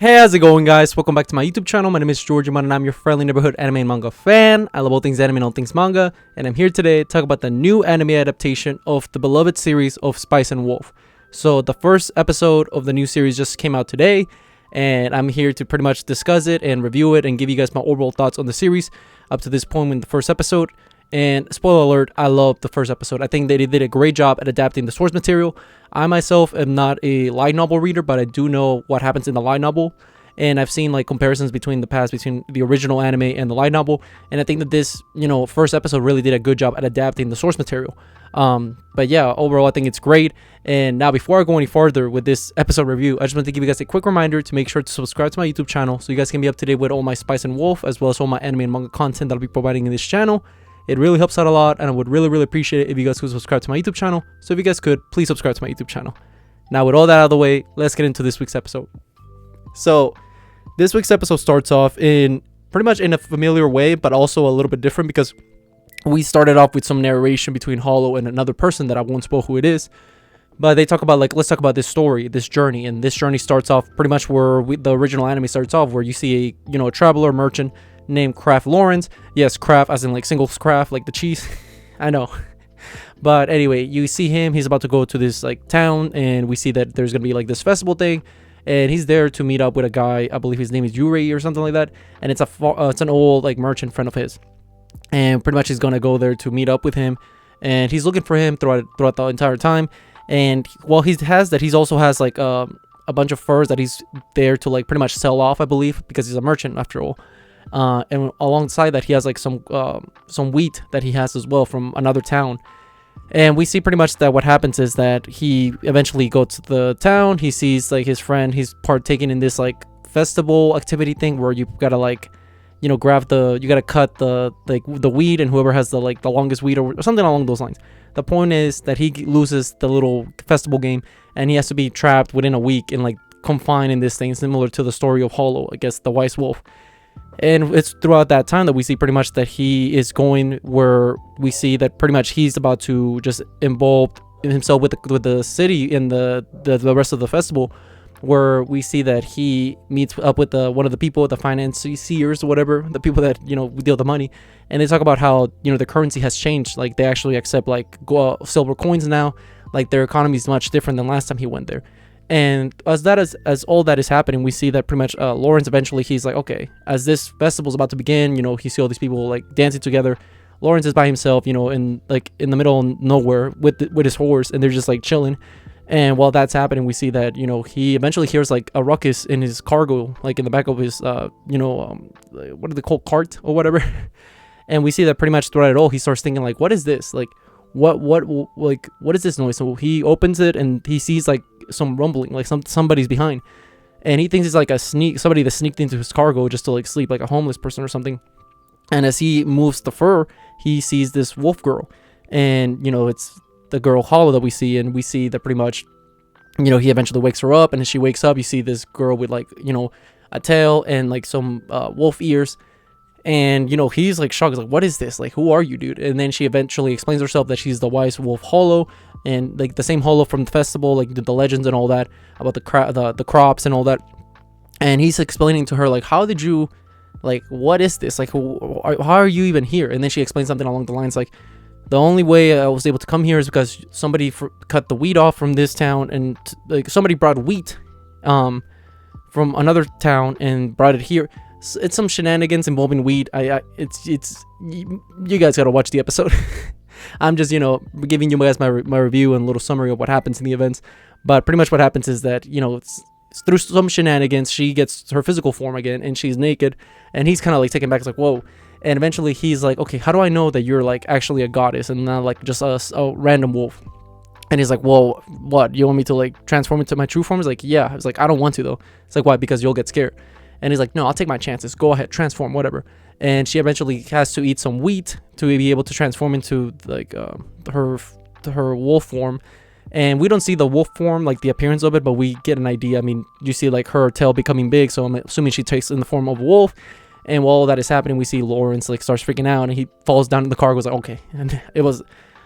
Hey, how's it going, guys? Welcome back to my YouTube channel. My name is George, and I'm your friendly neighborhood anime and manga fan. I love all things anime and all things manga, and I'm here today to talk about the new anime adaptation of the beloved series of Spice and Wolf. So the first episode of the new series just came out today, and I'm here to pretty much discuss it and review it and give you guys my overall thoughts on the series up to this point in the first episode. And spoiler alert, I love the first episode. I think they did a great job at adapting the source material. I myself am not a light novel reader, but I do know what happens in the light novel. And I've seen like comparisons between the original anime and the light novel. And I think that this, first episode really did a good job at adapting the source material. But yeah, overall, I think it's great. And now before I go any farther with this episode review, I just want to give you guys a quick reminder to make sure to subscribe to my YouTube channel so you guys can be up to date with all my Spice and Wolf, as well as all my anime and manga content that I'll be providing in this channel. It really helps out a lot, and I would really appreciate it if you guys could subscribe to my YouTube channel. So if you guys could, please subscribe to my YouTube channel. Now, with all that out of the way, let's get into this week's episode. So this week's episode starts off in pretty much in a familiar way, but also a little bit different, because we started off with some narration between Holo and another person that I won't spoil who it is. But they talk about, let's talk about this story, this journey. And this journey starts off pretty much where the original anime starts off, where you see a traveler merchant named Kraft Lawrence. Yes, Kraft as in like singles Kraft, like the cheese. I know. But anyway, you see him. He's about to go to this like town, and we see that there's gonna be like this festival thing, and he's there to meet up with a guy. I believe his name is Yuri or something like that, and it's an old like merchant friend of his, and pretty much he's gonna go there to meet up with him, and he's looking for him throughout the entire time. And while he has that, he also has like a bunch of furs that he's there to like pretty much sell off, I believe, because he's a merchant after all. And alongside that, he has like some wheat that he has as well from another town. And we see pretty much that what happens is that he eventually goes to the town. He sees like his friend. He's partaking in this like festival activity thing where you gotta like, you gotta cut the weed, and whoever has the longest weed or something along those lines. The point is that he loses the little festival game, and he has to be trapped within a week and like confined in this thing, similar to the story of Holo, I guess, the wise wolf. And it's throughout that time that we see pretty much that he is going where we see that pretty much he's about to just involve himself with the city in the rest of the festival, where we see that he meets up with one of the people, the financiers or whatever, the people that deal the money, and they talk about how the currency has changed. Like they actually accept like silver coins now. Like their economy is much different than last time he went there. And as all that is happening, we see that pretty much Lawrence eventually, he's like, okay, as this festival is about to begin, he see all these people like dancing together. Lawrence is by himself, in the middle of nowhere with his horse, and they're just like chilling. And while that's happening, we see that he eventually hears like a ruckus in his cargo, like in the back of his what do they call, cart or whatever. And we see that pretty much throughout it all, he starts thinking like, what is this? Like what is this noise? So he opens it, and he sees like some rumbling, like somebody's behind, and he thinks it's like somebody that sneaked into his cargo just to like sleep, like a homeless person or something. And as he moves the fur, he sees this wolf girl, and it's the girl Holo that we see, and we see that pretty much he eventually wakes her up, and as she wakes up, you see this girl with like a tail and like some wolf ears. And he's like shocked. He's like, what is this? Like, who are you, dude? And then she eventually explains herself that she's the wise wolf Holo, and like the same Holo from the festival, like the legends and all that about the crops and all that. And he's explaining to her like, how did you, like, what is this? Like, how are you even here? And then she explains something along the lines like, the only way I was able to come here is because somebody cut the wheat off from this town, and like somebody brought wheat from another town and brought it here. It's some shenanigans involving weed. It's you guys gotta watch the episode. I'm just giving you guys my review and a little summary of what happens in the events. But pretty much what happens is that it's through some shenanigans, she gets her physical form again, and she's naked, and he's kind of like taken back. It's like, whoa. And eventually he's like, okay, how do I know that you're like actually a goddess and not like just a random wolf? And he's like, well, what, you want me to like transform into my true form? He's like, yeah. It's like, I don't want to though. It's like, why? Because you'll get scared. And he's like, no, I'll take my chances. Go ahead, transform, whatever. And she eventually has to eat some wheat to be able to transform into like her wolf form. And we don't see the wolf form, like the appearance of it, but we get an idea. I mean, you see like her tail becoming big, so I'm assuming she takes in the form of a wolf. And while all that is happening, we see Lawrence like starts freaking out, and he falls down in the car. Goes like, okay. And it was,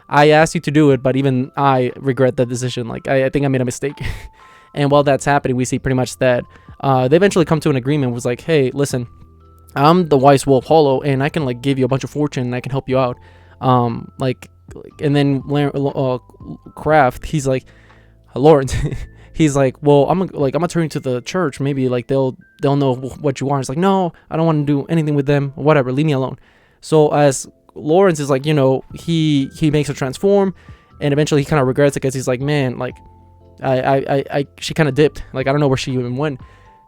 I asked you to do it, but even I regret that decision. Like I think I made a mistake. And while that's happening, we see pretty much that they eventually come to an agreement. Was like, hey, listen, I'm the wise wolf Holo, and I can like give you a bunch of fortune, and I can help you out. And then Kraft, he's like, Lawrence, he's like, well, I'm gonna turn you to the church. Maybe like they'll know what you want. It's like, no, I don't want to do anything with them. Whatever, leave me alone. So as Lawrence is like, he makes her transform, and eventually he kind of regrets it because he's like, man, like, she kind of dipped. Like, I don't know where she even went.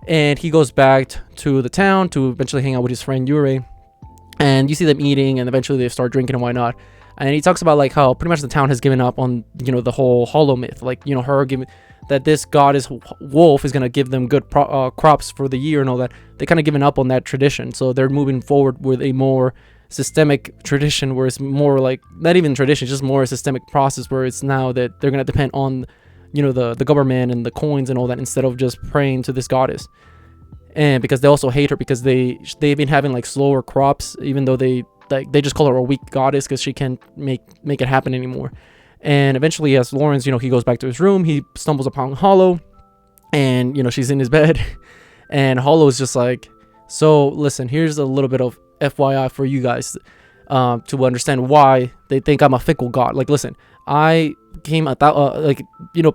And he goes back to the town to eventually hang out with his friend Yurei. And you see them eating, and eventually they start drinking and whatnot. And he talks about like how pretty much the town has given up on the whole Holo myth, like her giving that this goddess wolf is gonna give them good crops for the year and all that. They kind of given up on that tradition, so they're moving forward with a more systemic tradition where it's more like not even tradition, just more a systemic process where it's now that they're gonna depend on the government and the coins and all that instead of just praying to this goddess. And because they also hate her because they've been having like slower crops, even though they just call her a weak goddess because she can't make it happen anymore. And eventually, as Lawrence, he goes back to his room, he stumbles upon Holo, and she's in his bed, and Holo is just like, so listen, here's a little bit of FYI for you guys to understand why they think I'm a fickle god. Like, listen, I came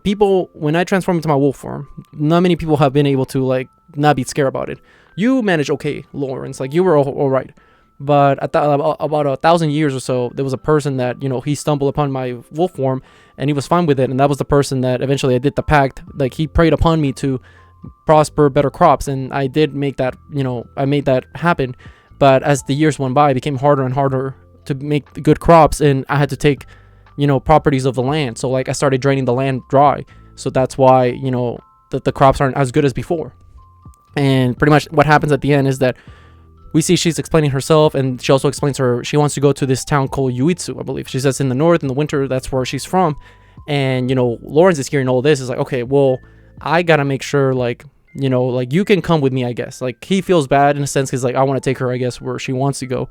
people, when I transform into my wolf form, not many people have been able to like not be scared about it. You managed okay, Lawrence, like you were all right. But about 1,000 years or so, there was a person that, he stumbled upon my wolf form, and he was fine with it. And that was the person that eventually I did the pact. Like, he preyed upon me to prosper better crops. And I did make that, I made that happen. But as the years went by, it became harder and harder to make good crops. And I had to take, properties of the land. So, like, I started draining the land dry. So that's why, the crops aren't as good as before. And pretty much what happens at the end is that we see she's explaining herself, and she also explains she wants to go to this town called Yuitsu, I believe. She says in the north, in the winter, that's where she's from. And, Lawrence is hearing all this. Is like, okay, well, I gotta make sure, like, like, you can come with me, I guess. Like, he feels bad in a sense because, like, I want to take her, I guess, where she wants to go.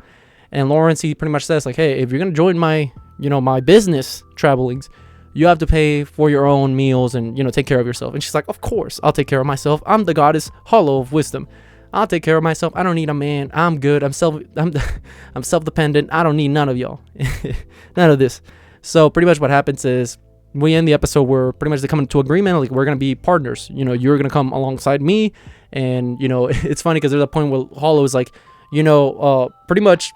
And Lawrence, he pretty much says, like, hey, if you're gonna join my, my business travelings, you have to pay for your own meals and, take care of yourself. And she's like, of course, I'll take care of myself. I'm the goddess Holo of wisdom. I'll take care of myself. I don't need a man. I'm good. I'm self-dependent. I don't need none of y'all. None of this. So pretty much what happens is we end the episode where pretty much they come into agreement. Like, we're going to be partners. You're going to come alongside me. And, it's funny because there's a point where Holo is like, pretty much,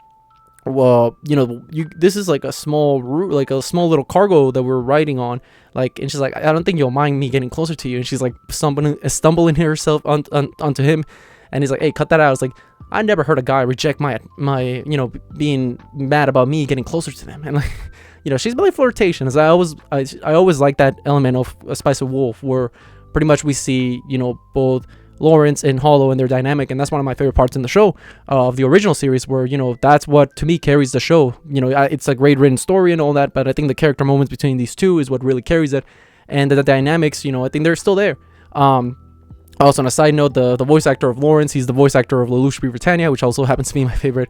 this is like a small route, like a small little cargo that we're riding on. Like, and she's like, I don't think you'll mind me getting closer to you. And she's like stumbling herself onto him. And he's like, hey, cut that out. It's like, I never heard a guy reject my being mad about me getting closer to them. And like, she's really flirtatious. I always like that element of A Spice of Wolf where pretty much we see, both Lawrence and Holo and their dynamic. And that's one of my favorite parts in the show of the original series where, that's what to me carries the show. It's a great written story and all that, but I think the character moments between these two is what really carries it. And the dynamics, I think they're still there. Also, on a side note, the voice actor of Lawrence, he's the voice actor of Lelouch Britannia, which also happens to be my favorite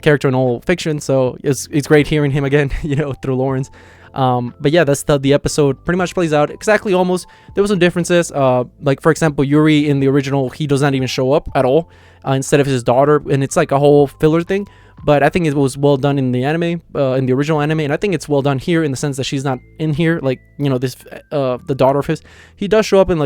character in all fiction. So it's great hearing him again, through Lawrence. But yeah, that's the episode pretty much plays out exactly almost. There were some differences. Like, for example, Yuri in the original, he does not even show up at all instead of his daughter. And it's like a whole filler thing. But I think it was well done in the anime, in the original anime, and I think it's well done here in the sense that she's not in here, like, this, the daughter of his. She does show up in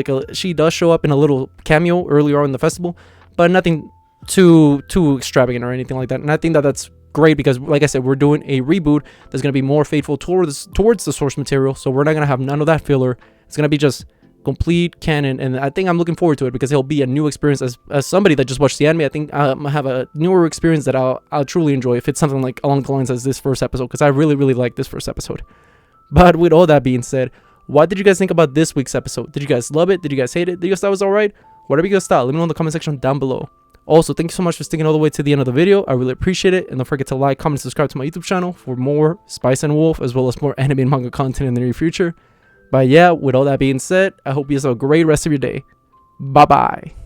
a little cameo earlier on in the festival, but nothing too extravagant or anything like that. And I think that's great because, like I said, we're doing a reboot that's gonna be more faithful towards the source material. So we're not gonna have none of that filler. It's gonna be just complete canon, and I think I'm looking forward to it because it'll be a new experience. As somebody that just watched the anime, I think I have a newer experience that I'll truly enjoy if it's something like along the lines as this first episode, because I really like this first episode. But with all that being said, what did you guys think about this week's episode? Did you guys love it? Did you guys hate it? Did you guys thought it was alright? Whatever you guys thought, let me know in the comment section down below. Also, thank you so much for sticking all the way to the end of the video. I really appreciate it. And don't forget to like, comment, subscribe to my YouTube channel for more Spice and Wolf, as well as more anime and manga content in the near future. But yeah, with all that being said, I hope you have a great rest of your day. Bye bye.